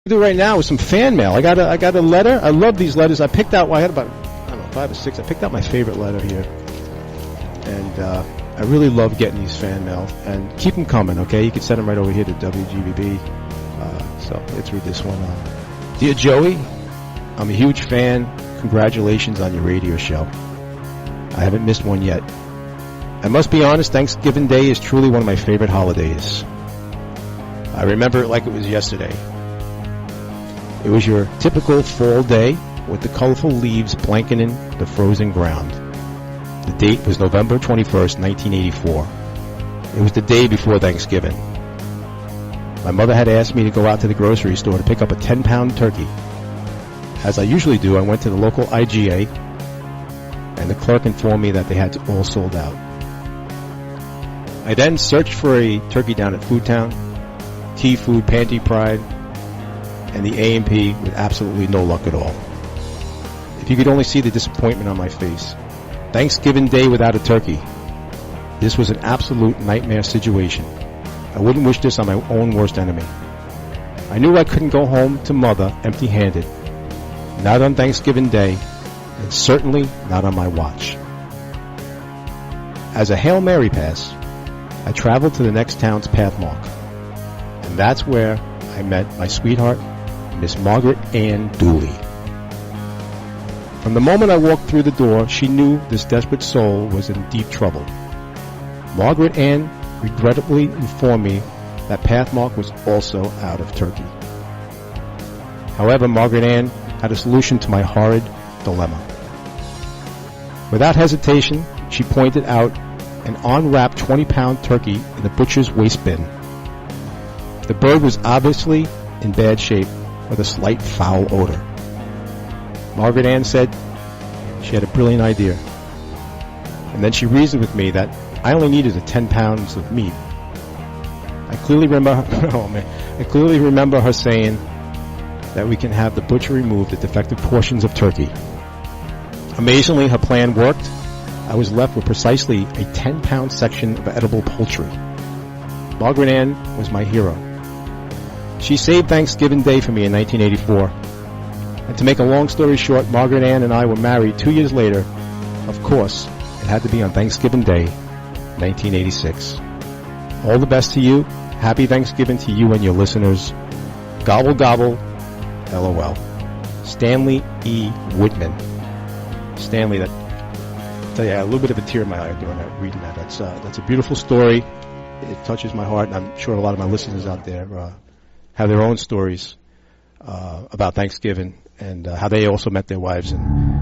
Do right now with some fan mail. I got a letter. I love these letters. I picked out. I had about 5 or 6. I picked out my favorite letter here, and I really love getting these fan mail. And keep them coming, okay? You can send them right over here to WGBB. So let's read this one. Dear Joey, I'm a huge fan. Congratulations on your radio show. I haven't missed one yet. I must be honest. Thanksgiving Day is truly one of my favorite holidays. I remember it like it was yesterday. It was your typical fall day with the colorful leaves blanketing the frozen ground. The date was November 21st, 1984. It was the day before Thanksgiving. My mother had asked me to go out to the grocery store to pick up a 10-pound turkey. As I usually do, I went to the local IGA, and the clerk informed me that they had all sold out. I then searched for a turkey down at Foodtown, Key Food, Pantry Pride, and the A&P with absolutely no luck at all. If you could only see the disappointment on my face. Thanksgiving Day without a turkey. This was an absolute nightmare situation. I wouldn't wish this on my own worst enemy. I knew I couldn't go home to Mother empty-handed. Not on Thanksgiving Day, and certainly not on my watch. As a Hail Mary pass, I traveled to the next town's pathmark. And that's where I met my sweetheart, Miss Margaret Ann Dooley. From the moment I walked through the door, she knew this desperate soul was in deep trouble. Margaret Ann regrettably informed me that Pathmark was also out of turkey. However, Margaret Ann had a solution to my horrid dilemma. Without hesitation, she pointed out an unwrapped 20-pound turkey in the butcher's waste bin. The bird was obviously in bad shape with a slight foul odor. Margaret Ann said she had a brilliant idea. And then she reasoned with me that I only needed 10 pounds of meat. I clearly remember her saying that we can have the butcher remove the defective portions of turkey. Amazingly, her plan worked. I was left with precisely a 10-pound section of edible poultry. Margaret Ann was my hero. She saved Thanksgiving Day for me in 1984. And to make a long story short, Margaret Ann and I were married 2 years later. Of course, it had to be on Thanksgiving Day, 1986. All the best to you. Happy Thanksgiving to you and your listeners. Gobble, gobble, LOL. Stanley E. Whitman. Stanley, that, I tell you, I had a little bit of a tear in my eye reading that. That's a beautiful story. It touches my heart, and I'm sure a lot of my listeners out there have their own stories about Thanksgiving and how they also met their wives. And